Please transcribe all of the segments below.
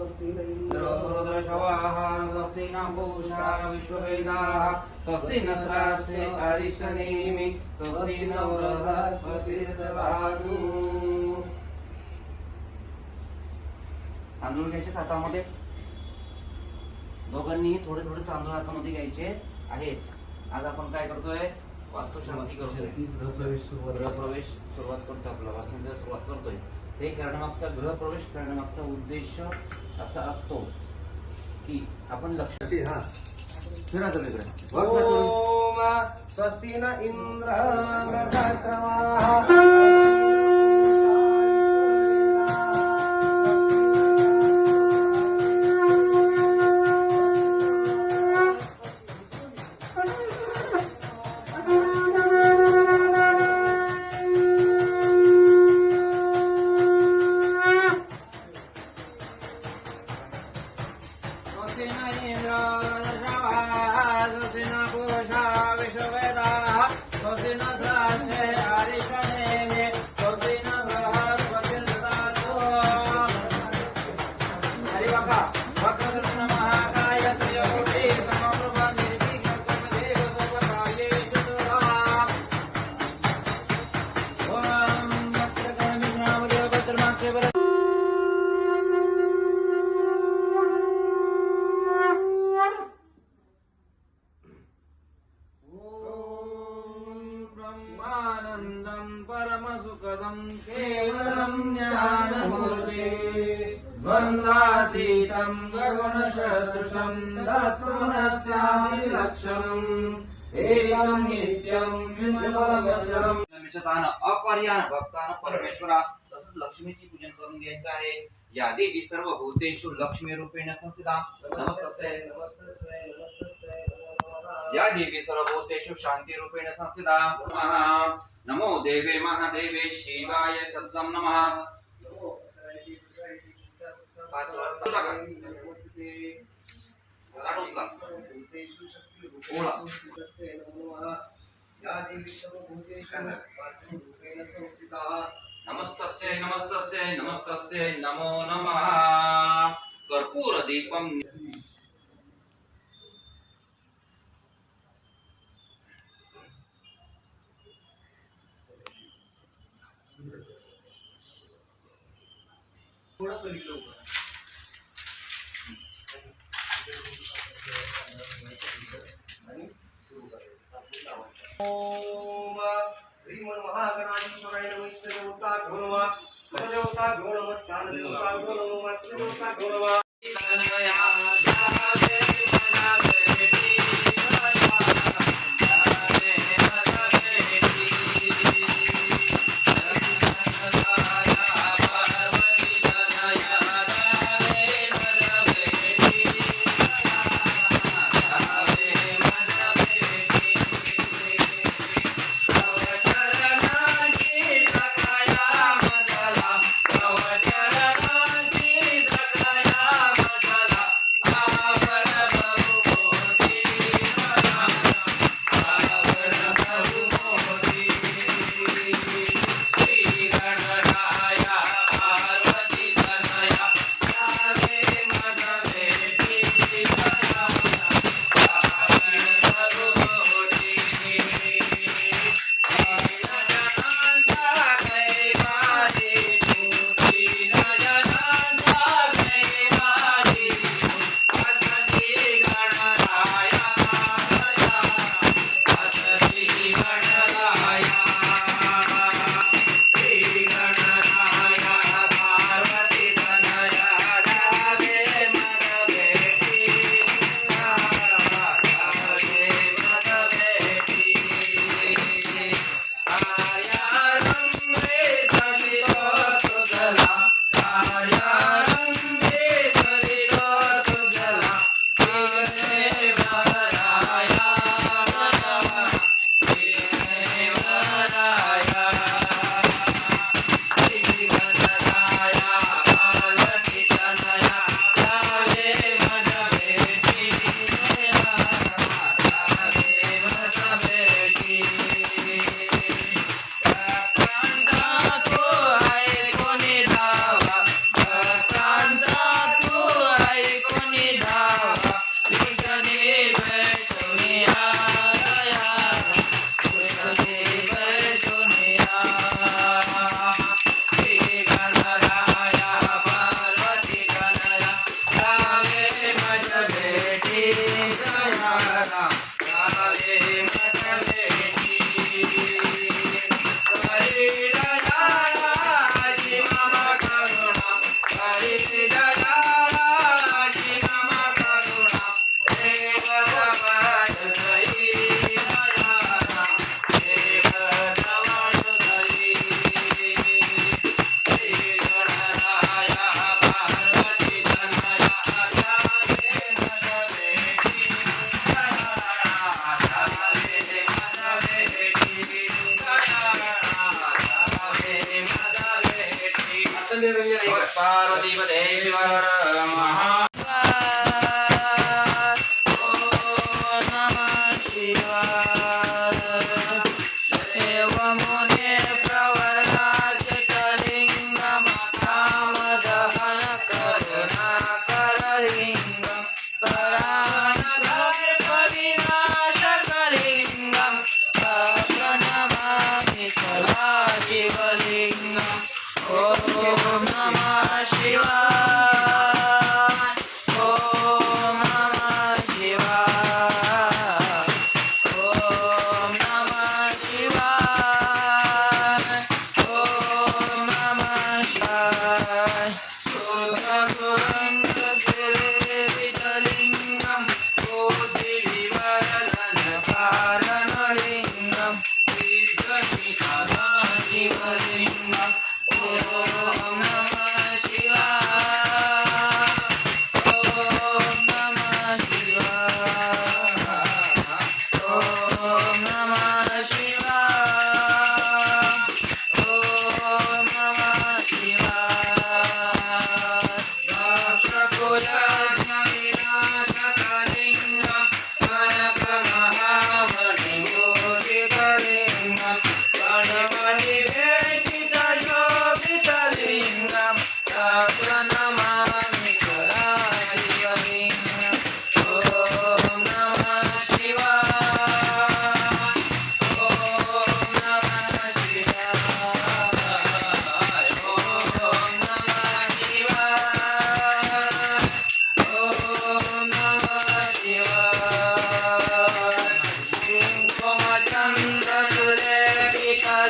रुद्रशवाः स्वस्ति न पूषा विश्ववेदाः स्वस्ति नस्राष्ट्रे अरिष्टनेमि स्वस्ति न बृहस्पतिर्दधातु। तांदूळ घ्यायचे हातामध्ये, दोघांनी थोडे थोडे तांदूळ हातामध्ये घ्यायचे आहेत. आज आपण काय करतोय? वास्तुशांती करतोय, गृहप्रवेश सुरुवात करतोय, आपला वास्तूची सुरुवात करतोय. ते करण्यामागचा गृहप्रवेश करण्यामागचा उद्देश असा असतो की आपण लक्ष फिरायचं वेगळं. ओम स्वस्ति न इंद्र परमसुखदं केवलं ज्ञानमूर्ते द्वन्द्वातीतं गगनसदृशं तत्त्वमस्यापि लक्षणम् एकं नित्यं विद्यमानमचलं निमिषतान अपर्यान भक्तान परमेश्वरा तसंच लक्ष्मीची पूजन करून घ्यायचं आहे. या देवी सर्व भूतेषु लक्ष्मी रूपेण संस्थिता नमस्तस्यै नमस्तस्यै नमस्तस्यै या देवी सर्व भूतेषु शांती रूपेण संस्थिता नमो देवे महादेवे शिवाय सद्गं नमः. नमस्तस्यै नमस्तस्यै नमस्तस्यै नमो नमः. कर्पूर दीपम थोड़ा कर लो. ओम श्रीमन महागणाधीश्वराय नमः. इष्टदेवता गो नमः, कुलदेवता गो नमः, स्थानदेवता गो नमः, मातृदेवता गो नमः.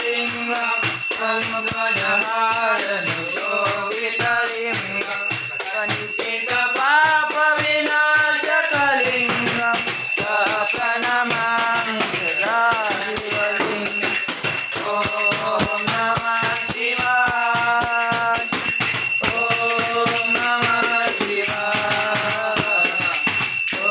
शिवलिङ्गं शोभितलिङ्गं सनिशितपापविनाशकलिङ्गं प्रणमामि सदा शिवलिङ्गम् ॐ नमः शिवाय ॐ नमः शिवाय ॐ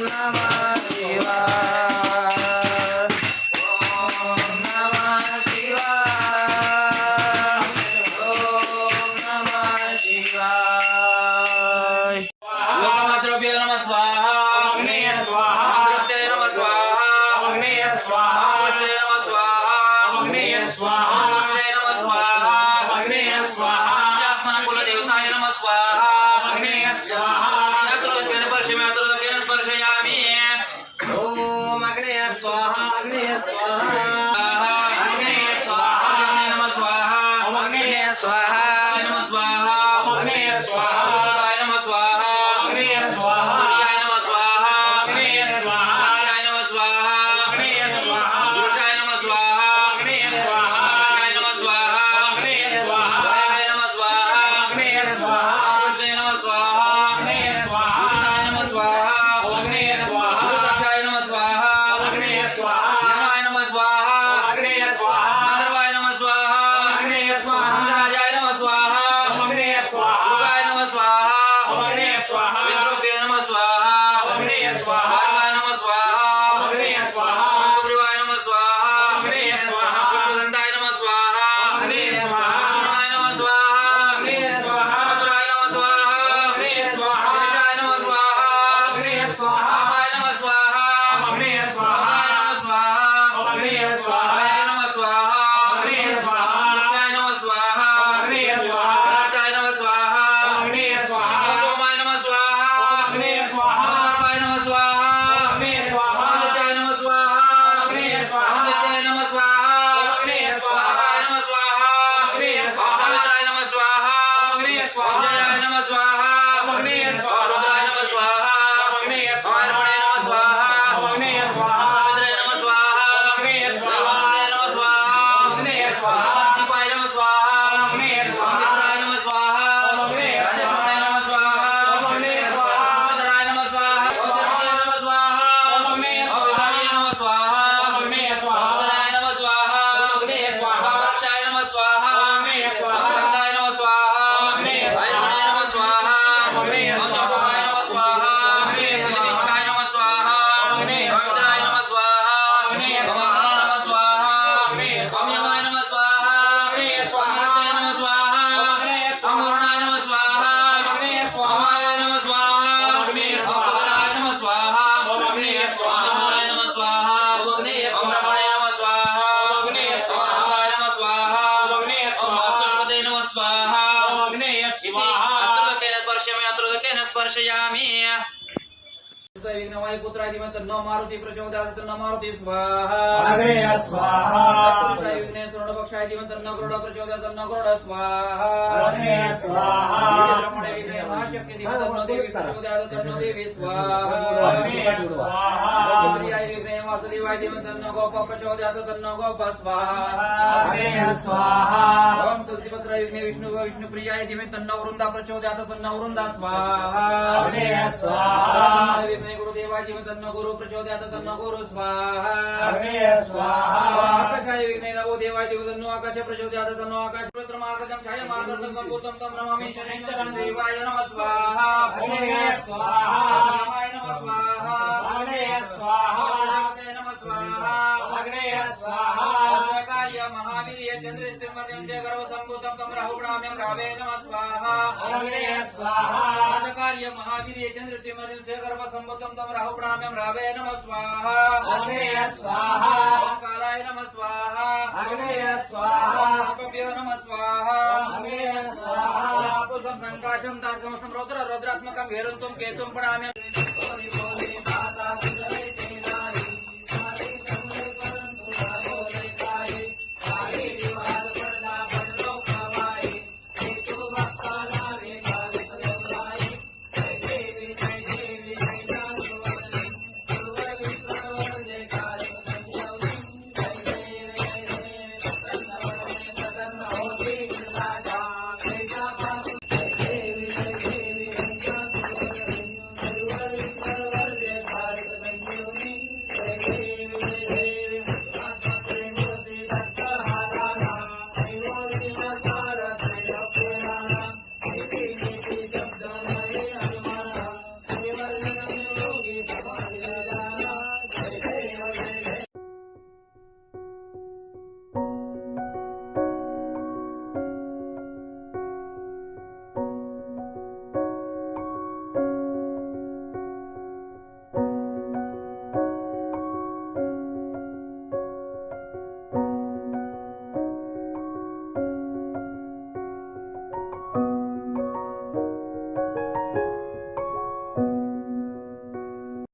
नमः स्वाहा स्पर्शयामि विघ्नवायुपुत्रादिमं तन्नो मारुति प्रचोदयात् तन्नो मारुति स्वाहा अग्रे स्वाहा पुरुषाय विघ्नेश्वरोपक्षाय दिमं तन्नो गरुड प्रचोदयात् तन्नो गरुड स्वाहा अग्रे स्वाहा ब्रह्मणे विघ्ने महाशक्ति दिमं तन्नो देवी प्रचोदयात् तन्नो देवी स्वाहा अग्रे स्वाहा प्रियाय विघ्ने वासुदेवाय दिमं तन्नो गोप प्रचोदयात् तन्नो गोप स्वाहा अग्रे स्वाहा ओम तुलसीपत्राय विघ्ने विष्णुप्रियाय दिमं तन्नो वृंदा प्रचोदयात् तन्नो वृंदा स्वाहा अग्रे स्वाहा विघ्ने गुरुदेवाय दिमं तन्नो गुरु प्रचोदयात् तन्नो गुरु स्वाहा अग्रे स्वाहा आकाशाय विघ्ने नवो देवाय दिमं तन्नो आकाश प्रचोदयात् तन्नो आकाश पुत्रमागजं छायामार्गं सम्भूतं तं नमामि शरणं देवाय नमः स्वाहा अग्रे स्वाहा नमाय नमः स्वाहा अग्रे स्वाहा देवते नमः स्वाहा अग्रे स्वाहा कार्य महावीर्य चंद्रस्त्रिमर्यं च गर्भसम्भूतं तं राहुणाम्यं रावे नमः स्वाहा अग्रे स्वाहा कार्य महावीर्य चंद्रस्त्रिमर्यं च गर्भसम्भूतं तं राहुणाम्यं रावे नमः स्वाहा अग्रे स्वाहा कालाय नमः स्वाहा अग्रे स्वाहा सर्पभ्यो नमः स्वाहा अग्रे स्वाहा पुरुषं संकाशं तार्कमस्तं रौद्रात्मकं घेरन्तं केतुं प्रणाम्यं